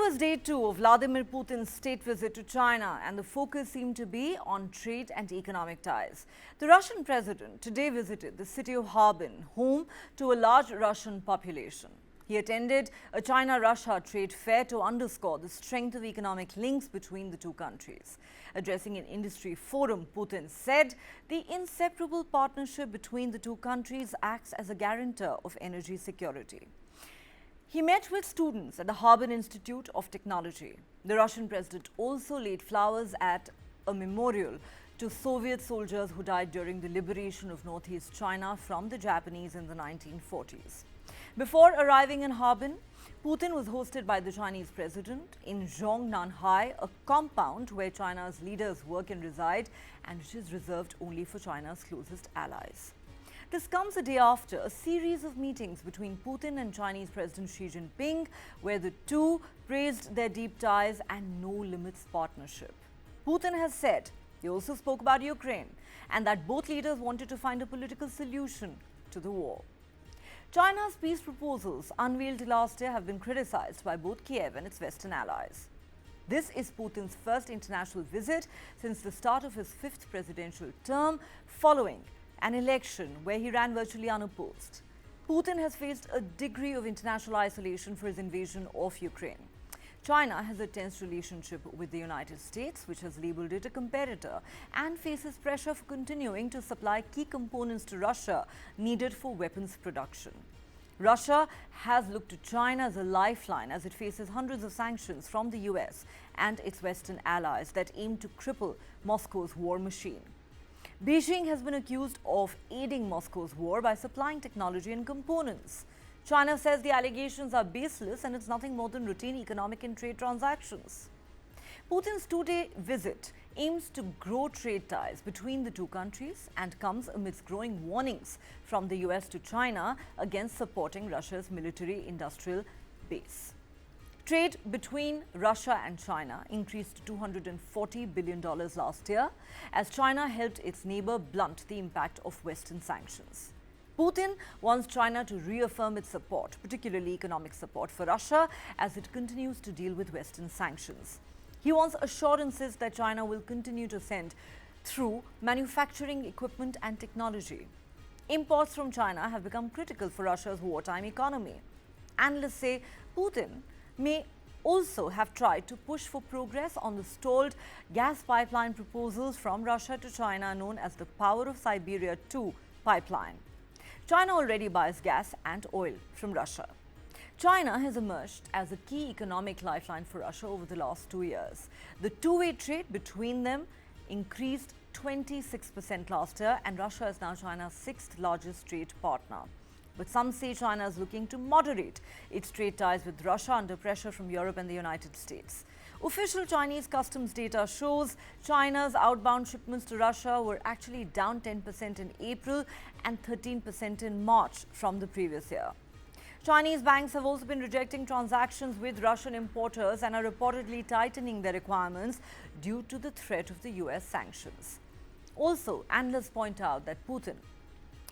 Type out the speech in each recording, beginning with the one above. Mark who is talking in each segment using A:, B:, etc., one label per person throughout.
A: was day 2 of Vladimir Putin's state visit to China, and the focus seemed to be on trade and economic ties. The Russian president today visited the city of Harbin, home to a large Russian population. He attended a China-Russia trade fair to underscore the strength of economic links between the two countries. Addressing an industry forum, Putin said the inseparable partnership between the two countries acts as a guarantor of energy security. He met with students at the Harbin Institute of Technology. The Russian president also laid flowers at a memorial to Soviet soldiers who died during the liberation of northeast China from the Japanese in the 1940s. Before arriving in Harbin, Putin was hosted by the Chinese president in Zhongnanhai, a compound where China's leaders work and reside and which is reserved only for China's closest allies. This comes a day after a series of meetings between Putin and Chinese President Xi Jinping, where the two praised their deep ties and no-limits partnership. Putin has said he also spoke about Ukraine and that both leaders wanted to find a political solution to the war. China's peace proposals unveiled last year have been criticized by both Kiev and its Western allies. This is Putin's first international visit since the start of his fifth presidential term, following an election where he ran virtually unopposed. Putin has faced a degree of international isolation for his invasion of Ukraine. China has a tense relationship with the United States, which has labelled it a competitor, and faces pressure for continuing to supply key components to Russia needed for weapons production. Russia has looked to China as a lifeline as it faces hundreds of sanctions from the US and its Western allies that aim to cripple Moscow's war machine. Beijing has been accused of aiding Moscow's war by supplying technology and components. China says the allegations are baseless and it's nothing more than routine economic and trade transactions. Putin's two-day visit aims to grow trade ties between the two countries and comes amidst growing warnings from the US to China against supporting Russia's military-industrial base. Trade between Russia and China increased to $240 billion last year as China helped its neighbor blunt the impact of Western sanctions. Putin wants China to reaffirm its support, particularly economic support for Russia, as it continues to deal with Western sanctions. He wants assurances that China will continue to send through manufacturing equipment and technology. Imports from China have become critical for Russia's wartime economy. Analysts say Putin may also have tried to push for progress on the stalled gas pipeline proposals from Russia to China known as the Power of Siberia 2 pipeline. China already buys gas and oil from Russia. China has emerged as a key economic lifeline for Russia over the last 2 years. The two-way trade between them increased 26% last year, and Russia is now China's sixth largest trade partner. But some say China is looking to moderate its trade ties with Russia under pressure from Europe and the United States. Official Chinese customs data shows China's outbound shipments to Russia were actually down 10% in April and 13% in March from the previous year. Chinese banks have also been rejecting transactions with Russian importers and are reportedly tightening their requirements due to the threat of the US sanctions. Also, analysts point out that Putin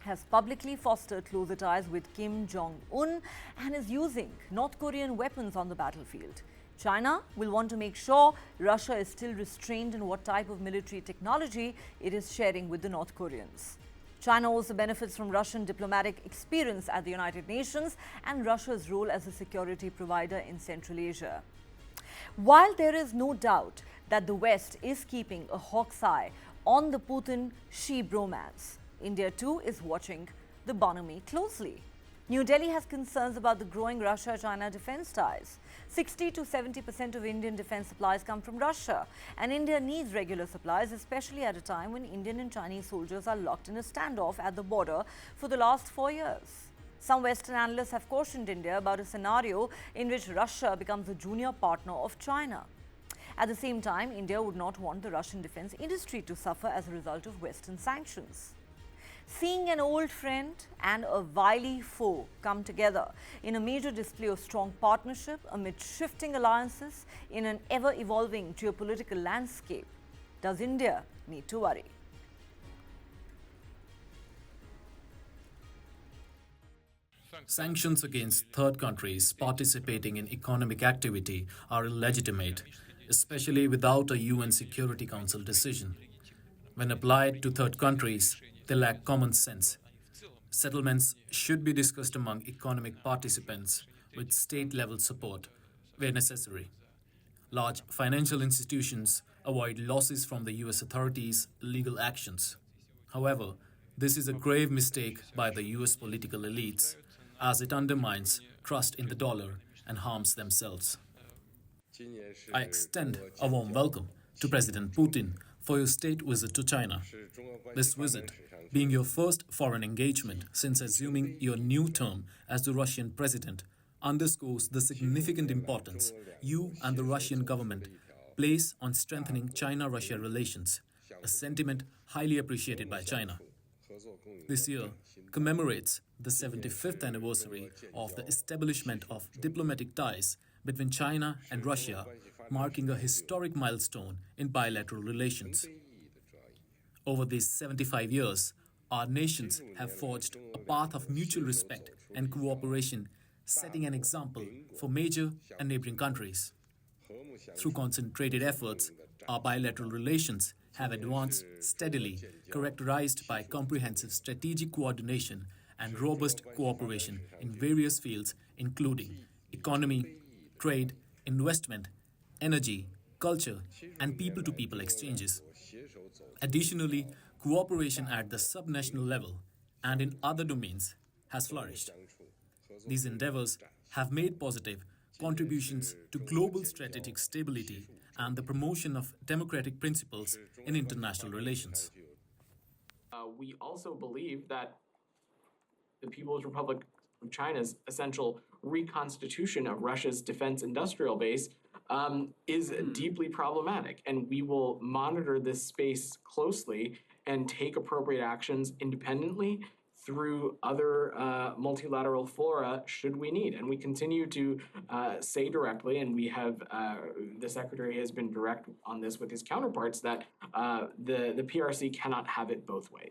A: has publicly fostered closer ties with Kim Jong-un and is using North Korean weapons on the battlefield. China will want to make sure Russia is still restrained in what type of military technology it is sharing with the North Koreans. China also benefits from Russian diplomatic experience at the United Nations and Russia's role as a security provider in Central Asia. While there is no doubt that the West is keeping a hawk's eye on the Putin-Xi bromance, India too is watching the bonhomie closely. New Delhi has concerns about the growing Russia-China defense ties. 60 to 70% of Indian defense supplies come from Russia, and India needs regular supplies, especially at a time when Indian and Chinese soldiers are locked in a standoff at the border for the last 4 years. Some Western analysts have cautioned India about a scenario in which Russia becomes a junior partner of China. At the same time, India would not want the Russian defense industry to suffer as a result of Western sanctions. Seeing an old friend and a wily foe come together in a major display of strong partnership amid shifting alliances in an ever-evolving geopolitical landscape, does India need to worry?
B: Sanctions against third countries participating in economic activity are illegitimate, especially without a UN Security Council decision. When applied to third countries, they lack common sense. Settlements should be discussed among economic participants with state-level support where necessary. Large financial institutions avoid losses from the US authorities' legal actions. However, this is a grave mistake by the US political elites, as it undermines trust in the dollar and harms themselves. I extend a warm welcome to President Putin for your state visit to China. This visit, being your first foreign engagement since assuming your new term as the Russian president, underscores the significant importance you and the Russian government place on strengthening China-Russia relations, a sentiment highly appreciated by China. This year commemorates the 75th anniversary of the establishment of diplomatic ties between China and Russia, marking a historic milestone in bilateral relations. Over these 75 years, our nations have forged a path of mutual respect and cooperation, setting an example for major and neighboring countries. Through concentrated efforts, our bilateral relations have advanced steadily, characterized by comprehensive strategic coordination and robust cooperation in various fields, including economy, trade, investment, energy, culture, and people-to-people exchanges. Additionally, cooperation at the subnational level and in other domains has flourished. These endeavors have made positive contributions to global strategic stability and the promotion of democratic principles in international relations.
C: We also believe that the People's Republic of China's essential reconstitution of Russia's defense industrial base is deeply problematic, and we will monitor this space closely and take appropriate actions independently through other multilateral fora should we need. And we continue to say directly, and we have, the Secretary has been direct on this with his counterparts, that the PRC cannot have it both ways.